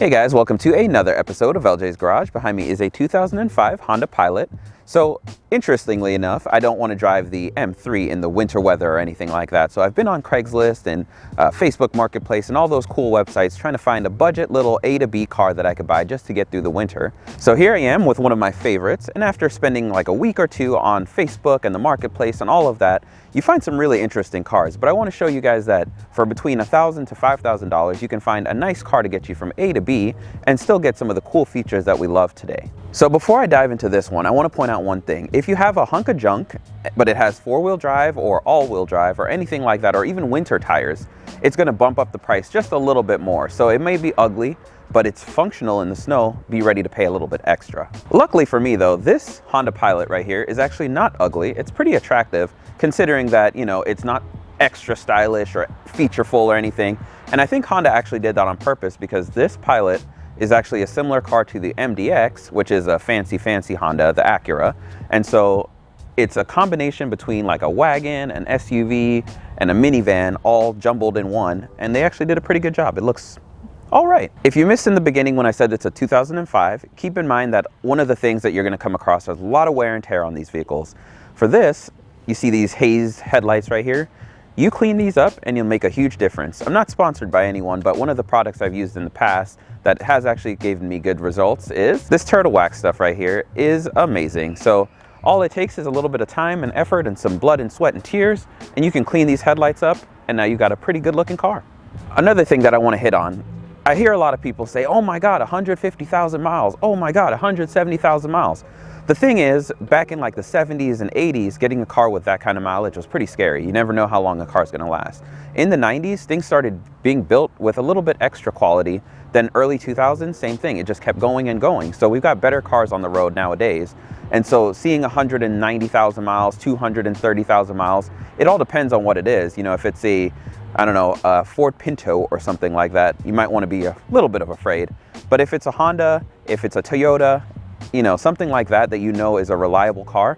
Hey guys, welcome to another episode of LJ's Garage. Behind me is a 2005 Honda Pilot. So interestingly enough, I don't want to drive the M3 in the winter weather or anything like that. So I've been on Craigslist and Facebook Marketplace and all those cool websites trying to find a budget little A to B car that I could buy just to get through the winter. So here I am with one of my favorites, and after spending like a week or two on Facebook and the Marketplace and all of that, you find some really interesting cars. But I want to show you guys that for between $1,000 to $5,000, you can find a nice car to get you from A to B and still get some of the cool features that we love today. So before I dive into this one, I want to point out one thing. If you have a hunk of junk, but it has four-wheel drive or all-wheel drive or anything like that, or even winter tires, it's going to bump up the price just a little bit more. So it may be ugly, but it's functional in the snow. Be ready to pay a little bit extra. Luckily for me though, this Honda Pilot right here is actually not ugly. It's pretty attractive considering that, you know, it's not extra stylish or featureful or anything. And I think Honda actually did that on purpose because this Pilot is actually a similar car to the MDX, which is a fancy Honda, the Acura. And so it's a combination between like a wagon, an SUV, and a minivan all jumbled in one. And they actually did a pretty good job. It looks all right. If you missed in the beginning when I said it's a 2005, keep in mind that one of the things that you're going to come across is a lot of wear and tear on these vehicles. For this, you see these haze headlights right here. You clean these up and you'll make a huge difference. I'm not sponsored by anyone, but one of the products I've used in the past that has actually given me good results is this turtle wax stuff right here. Is amazing. So all it takes is a little bit of time and effort and some blood and sweat and tears, and you can clean these headlights up, and now you got a pretty good looking car. Another thing that I want to hit on, I hear a lot of people say, oh my God, 150,000 miles. Oh my God, 170,000 miles. The thing is, back in like the 70s and 80s, getting a car with that kind of mileage was pretty scary. You never know how long a car's going to last. In the 90s, things started being built with a little bit extra quality. Then early 2000s, same thing. It just kept going and going. So we've got better cars on the road nowadays. And so seeing 190,000 miles, 230,000 miles, it all depends on what it is. You know, if it's a, I don't know, a Ford Pinto or something like that, you might want to be a little bit of afraid. But if it's a Honda, if it's a Toyota, you know, something like that you know is a reliable car,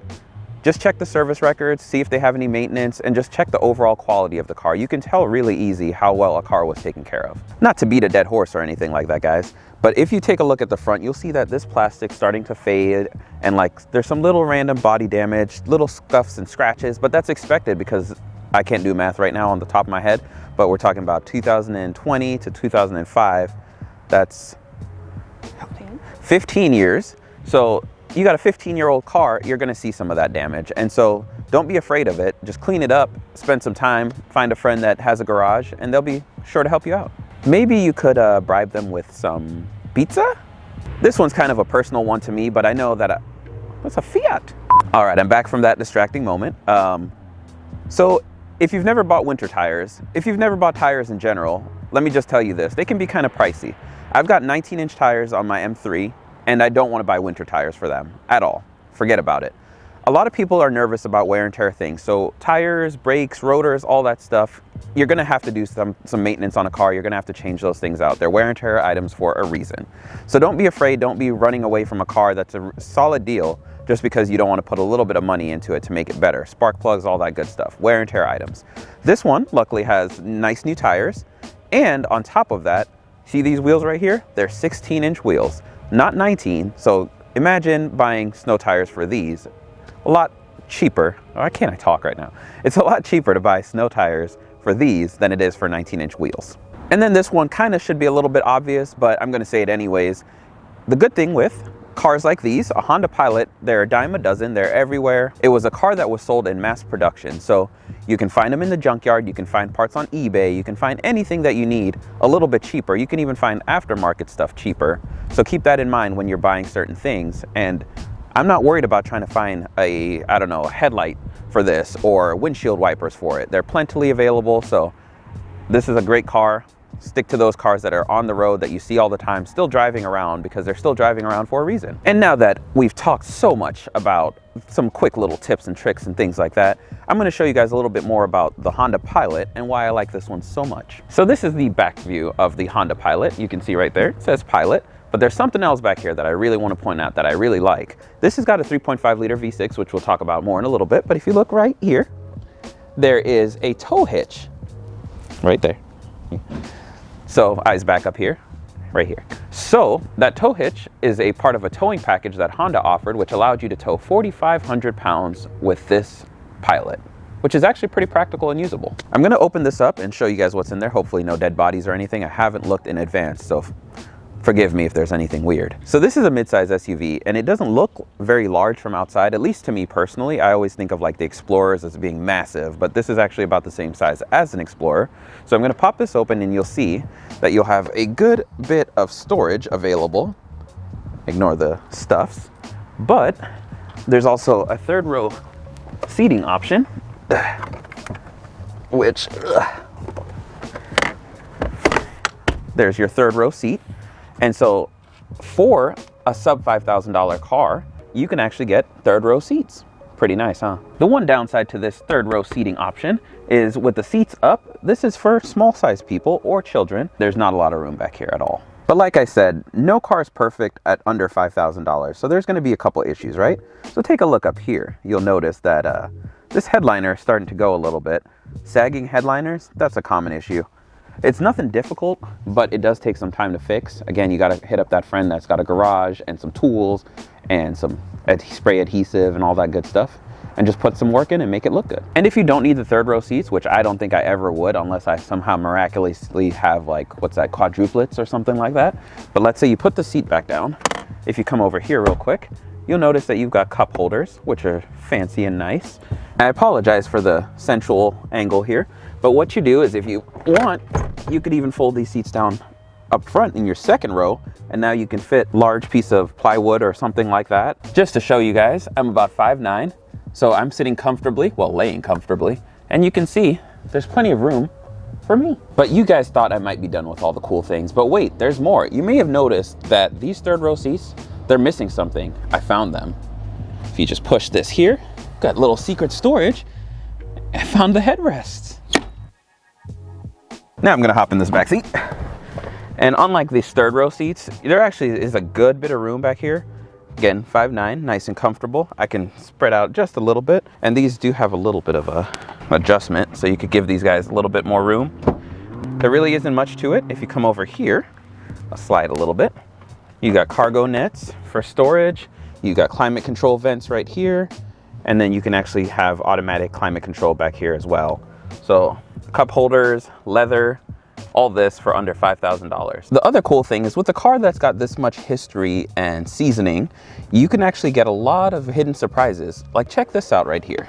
just check the service records, see if they have any maintenance, and just check the overall quality of the car. You can tell really easy how well a car was taken care of. Not to beat a dead horse or anything like that, guys, but if you take a look at the front, you'll see that this plastic's starting to fade, and like there's some little random body damage, little scuffs and scratches, but that's expected because I can't do math right now on the top of my head, but we're talking about 2020 to 2005. That's 15 years. So you got a 15-year-old car, you're going to see some of that damage. And so don't be afraid of it. Just clean it up, spend some time, find a friend that has a garage, and they'll be sure to help you out. Maybe you could bribe them with some pizza? This one's kind of a personal one to me, but I know that that's a Fiat. All right, I'm back from that distracting moment. So if you've never bought winter tires, if you've never bought tires in general, let me just tell you this, they can be kind of pricey. I've got 19-inch tires on my M3, and I don't want to buy winter tires for them at all. Forget about it. A lot of people are nervous about wear and tear things. So tires, brakes, rotors, all that stuff, you're going to have to do some maintenance on a car. You're going to have to change those things out. They're wear and tear items for a reason. So don't be afraid. Don't be running away from a car that's a solid deal just because you don't want to put a little bit of money into it to make it better. Spark plugs, all that good stuff. Wear and tear items. This one luckily has nice new tires. And on top of that, see these wheels right here? They're 16-inch wheels. Not 19, so imagine buying snow tires for these. A lot cheaper. Why can't I talk right now? It's a lot cheaper to buy snow tires for these than it is for 19-inch wheels. And then this one kind of should be a little bit obvious, but I'm going to say it anyways. The good thing with cars like these, a Honda Pilot, they're a dime a dozen, they're everywhere. It was a car that was sold in mass production, so you can find them in the junkyard, you can find parts on eBay, you can find anything that you need a little bit cheaper. You can even find aftermarket stuff cheaper. So keep that in mind when you're buying certain things. And I'm not worried about trying to find a, I don't know, a headlight for this or windshield wipers for it. They're plentifully available, so this is a great car. Stick to those cars that are on the road that you see all the time, still driving around, because they're still driving around for a reason. And now that we've talked so much about some quick little tips and tricks and things like that, I'm going to show you guys a little bit more about the Honda Pilot and why I like this one so much. So this is the back view of the Honda Pilot. You can see right there, it says Pilot, but there's something else back here that I really want to point out that I really like. This has got a 3.5 liter V6, which we'll talk about more in a little bit. But if you look right here, there is a tow hitch right there. So eyes back up here. right here. So that tow hitch is a part of a towing package that Honda offered, which allowed you to tow 4,500 pounds with this Pilot, which is actually pretty practical and usable. I'm gonna open this up and show you guys what's in there. Hopefully no dead bodies or anything. I haven't looked in advance, so forgive me if there's anything weird. So this is a midsize SUV, and it doesn't look very large from outside, at least to me personally. I always think of like the Explorers as being massive, but this is actually about the same size as an Explorer. So I'm gonna pop this open and you'll see that you'll have a good bit of storage available. Ignore the stuffs. But there's also a third row seating option, which, there's your third row seat. And so for a sub $5,000 car, you can actually get third row seats. Pretty nice, huh? The one downside to this third row seating option is with the seats up, this is for small sized people or children. There's not a lot of room back here at all. But like I said, no car is perfect at under $5,000. So there's gonna be a couple issues, right? So take a look up here. You'll notice that this headliner is starting to go a little bit. Sagging headliners, that's a common issue. It's nothing difficult, but it does take some time to fix. Again, you gotta hit up that friend that's got a garage and some tools and some spray adhesive and all that good stuff, and just put some work in and make it look good. And if you don't need the third row seats, which I don't think I ever would unless I somehow miraculously have like, what's that, quadruplets or something like that. But let's say you put the seat back down. If you come over here real quick, you'll notice that you've got cup holders, which are fancy and nice. I apologize for the sensual angle here, but what you do is if you want, you could even fold these seats down up front in your second row, and now you can fit large piece of plywood or something like that. Just to show you guys, I'm about 5'9", so I'm sitting comfortably, well, laying comfortably, and you can see there's plenty of room for me. But you guys thought I might be done with all the cool things, but wait, there's more. You may have noticed that these third row seats, they're missing something. I found them. If you just push this here, got little secret storage. I found the headrests. Now I'm gonna hop in this back seat. And unlike these third row seats, there actually is a good bit of room back here. Again, 5'9", nice and comfortable. I can spread out just a little bit. And these do have a little bit of a adjustment, so you could give these guys a little bit more room. There really isn't much to it. If you come over here, I'll slide a little bit. You got cargo nets for storage. You got climate control vents right here. And then you can actually have automatic climate control back here as well. So cup holders, leather, all this for under $5,000. The other cool thing is with a car that's got this much history and seasoning, you can actually get a lot of hidden surprises. Like check this out right here.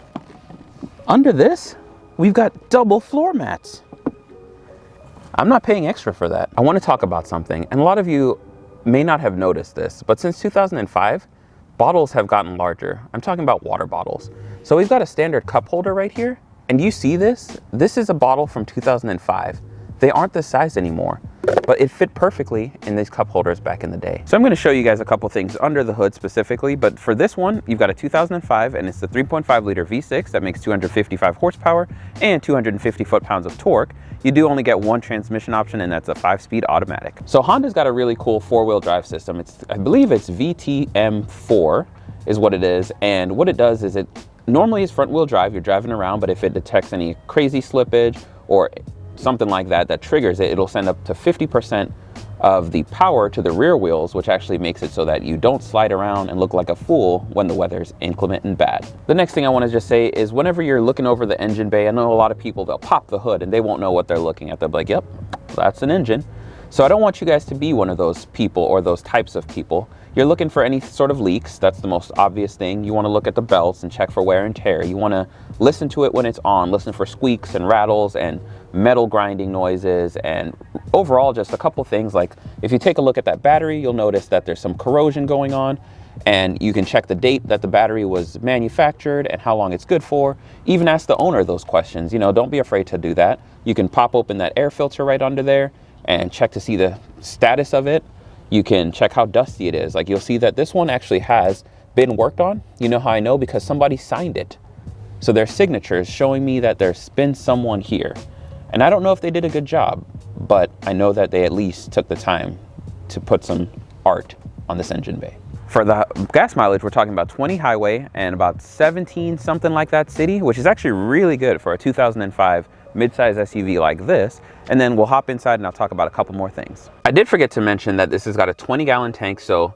Under this, we've got double floor mats. I'm not paying extra for that. I want to talk about something, and a lot of you may not have noticed this, but since 2005, bottles have gotten larger. I'm talking about water bottles. So we've got a standard cup holder right here. And you see this? This is a bottle from 2005. They aren't this size anymore, but it fit perfectly in these cup holders back in the day. So I'm gonna show you guys a couple things under the hood specifically, but for this one, you've got a 2005 and it's the 3.5 liter V6 that makes 255 horsepower and 250 foot-pounds of torque. You do only get one transmission option, and that's a 5-speed automatic. So Honda's got a really cool 4-wheel drive system. I believe it's VTM4 is what it is, and what it does is it normally is front wheel drive, you're driving around, but if it detects any crazy slippage or something like that that triggers it, it'll send up to 50% of the power to the rear wheels, which actually makes it so that you don't slide around and look like a fool when the weather's inclement and bad. The next thing I want to just say is whenever you're looking over the engine bay, I know a lot of people, they'll pop the hood and they won't know what they're looking at. They'll be like, yep, that's an engine. So I don't want you guys to be one of those people or those types of people. You're looking for any sort of leaks. That's the most obvious thing. You want to look at the belts and check for wear and tear. You want to listen to it when it's on, listen for squeaks and rattles and metal grinding noises, and overall just a couple things. Like if you take a look at that battery, you'll notice that there's some corrosion going on, and you can check the date that the battery was manufactured and how long it's good for. Even ask the owner those questions. You know, don't be afraid to do that. You can pop open that air filter right under there and check to see the status of it. You can check how dusty it is. Like you'll see that this one actually has been worked on. You know how I know? Because somebody signed it. So their signatures showing me that there's been someone here. And I don't know if they did a good job, but I know that they at least took the time to put some art on this engine bay. For the gas mileage, we're talking about 20 highway and about 17 something like that city, which is actually really good for a 2005 midsize SUV like this, and then we'll hop inside and I'll talk about a couple more things. I did forget to mention that this has got a 20-gallon tank, so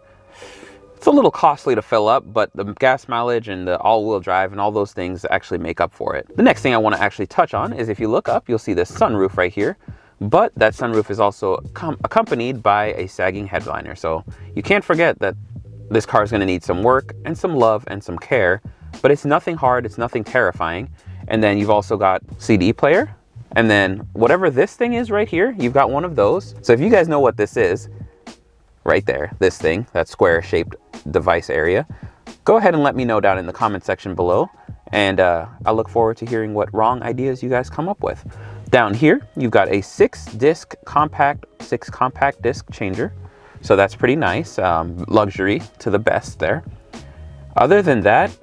it's a little costly to fill up, but the gas mileage and the all-wheel drive and all those things actually make up for it. The next thing I want to actually touch on is if you look up, you'll see this sunroof right here, but that sunroof is also accompanied by a sagging headliner. So you can't forget that this car is going to need some work and some love and some care, but it's nothing hard, it's nothing terrifying. And then you've also got CD player, and then whatever this thing is right here, you've got one of those. So if you guys know what this is, right there, this thing, that square shaped device area, go ahead and let me know down in the comment section below, and I look forward to hearing what wrong ideas you guys come up with. Down here you've got a 6 compact disc changer, so that's pretty nice. Luxury to the best there. Other than that,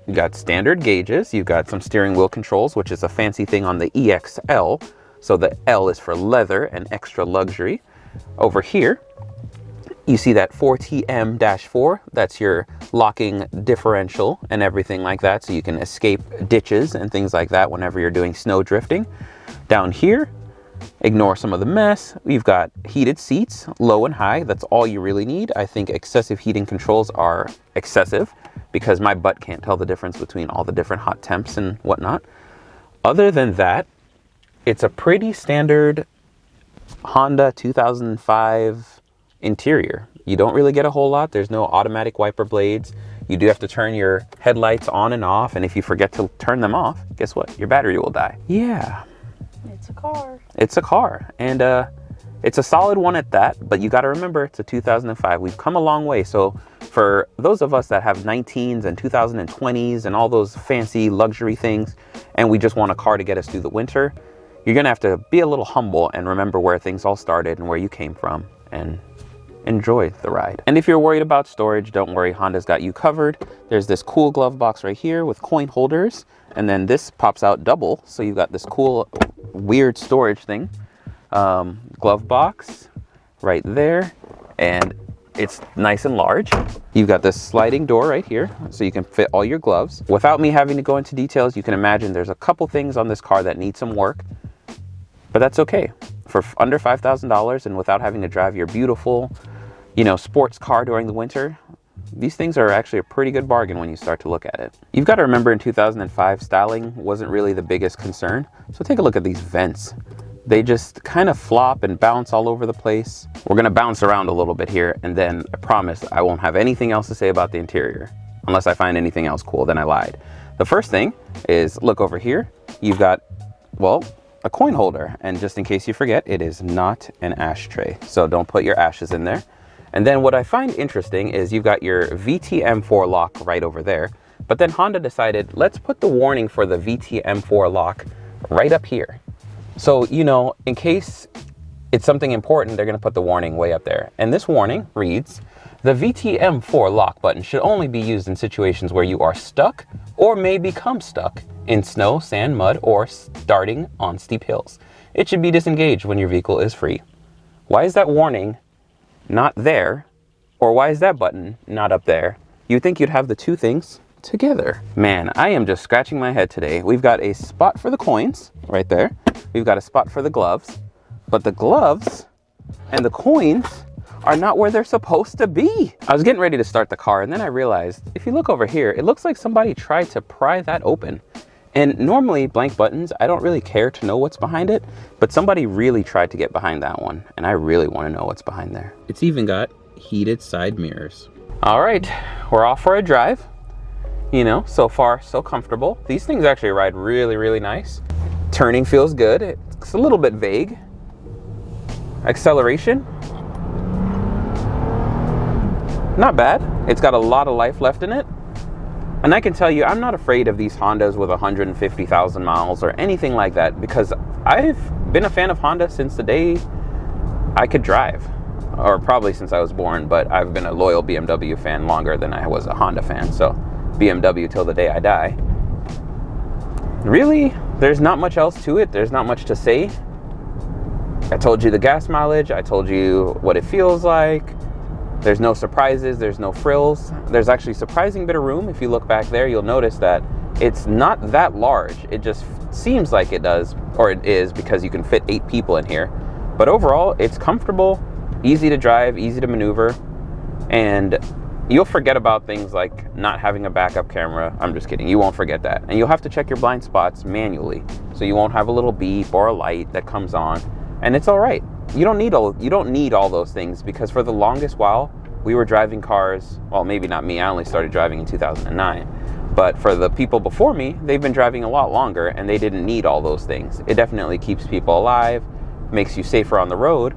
you got standard gauges, you've got some steering wheel controls, which is a fancy thing on the EXL, so the L is for leather and extra luxury. Over here you see that 4TM-4, that's your locking differential and everything like that, so you can escape ditches and things like that whenever you're doing snow drifting. Down here, ignore some of the mess, we've got heated seats, low and high, that's all you really need. I think excessive heating controls are excessive because my butt can't tell the difference between all the different hot temps and whatnot. Other than that, it's a pretty standard Honda 2005 interior. You don't really get a whole lot. There's no automatic wiper blades. You do have to turn your headlights on and off, and if you forget to turn them off, guess what? Your battery will die. Yeah. It's a car. It's a car, and it's a solid one at that, but you got to remember it's a 2005. We've come a long way. So for those of us that have 19s and 2020s and all those fancy luxury things, and we just want a car to get us through the winter, you're gonna have to be a little humble and remember where things all started and where you came from, and enjoy the ride. And if you're worried about storage, don't worry, Honda's got you covered. There's this cool glove box right here with coin holders, and then this pops out double, so you've got this cool weird storage thing. Glove box right there, and it's nice and large. You've got this sliding door right here, so you can fit all your gloves. Without me having to go into details, you can imagine there's a couple things on this car that need some work, but that's okay. For under $5,000 and without having to drive your beautiful, sports car during the winter, these things are actually a pretty good bargain when you start to look at it. You've got to remember in 2005, styling wasn't really the biggest concern. So take a look at these vents. They just kind of flop and bounce all over the place. We're gonna bounce around a little bit here, and then I promise I won't have anything else to say about the interior. Unless I find anything else cool, then I lied. The first thing is, look over here. You've got, well, a coin holder, and just in case you forget, it is not an ashtray, so don't put your ashes in there. And then what I find interesting is you've got your VTM4 lock right over there, but then Honda decided, let's put the warning for the VTM4 lock right up here. So, in case it's something important, they're gonna put the warning way up there. And this warning reads, the VTM4 lock button should only be used in situations where you are stuck or may become stuck in snow, sand, mud, or starting on steep hills. It should be disengaged when your vehicle is free. Why is that warning not there? Or why is that button not up there? You'd think you'd have the two things together. Man, I am just scratching my head today. We've got a spot for the coins right there. We've got a spot for the gloves, but the gloves and the coins are not where they're supposed to be. I was getting ready to start the car, and then I realized, if you look over here, it looks like somebody tried to pry that open. And normally blank buttons, I don't really care to know what's behind it, but somebody really tried to get behind that one, and I really want to know what's behind there. It's even got heated side mirrors. All right, we're off for a drive. So far so comfortable. These things actually ride really, really nice. Turning feels good. It's a little bit vague. Acceleration, not bad. It's got a lot of life left in it. And I can tell you, I'm not afraid of these Hondas with 150,000 miles or anything like that, because I've been a fan of Honda since the day I could drive, or probably since I was born, but I've been a loyal BMW fan longer than I was a Honda fan. So BMW till the day I die. Really, there's not much else to it. There's not much to say. I told you the gas mileage. I told you what it feels like. There's no surprises. There's no frills. There's actually a surprising bit of room. If you look back there, you'll notice that it's not that large. It just seems like it does, or it is, because you can fit 8 people in here. But overall, it's comfortable, easy to drive, easy to maneuver, and you'll forget about things like not having a backup camera. I'm just kidding, you won't forget that. And you'll have to check your blind spots manually, so you won't have a little beep or a light that comes on, and it's all right. You don't need all those things, because for the longest while, we were driving cars, well, maybe not me, I only started driving in 2009, but for the people before me, they've been driving a lot longer, and they didn't need all those things. It definitely keeps people alive, makes you safer on the road,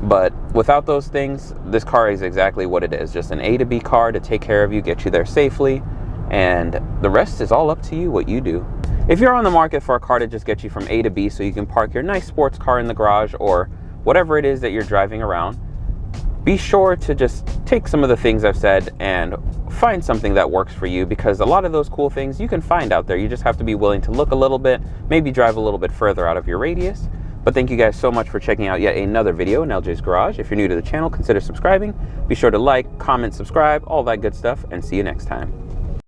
but without those things, this car is exactly what it is, just an A to B car to take care of you, get you there safely, and the rest is all up to you, what you do. If you're on the market for a car to just get you from A to B so you can park your nice sports car in the garage or whatever it is that you're driving around, be sure to just take some of the things I've said and find something that works for you, because a lot of those cool things you can find out there. You just have to be willing to look a little bit, maybe drive a little bit further out of your radius. But thank you guys so much for checking out yet another video in LJ's Garage. If you're new to the channel, consider subscribing. Be sure to like, comment, subscribe, all that good stuff, and see you next time.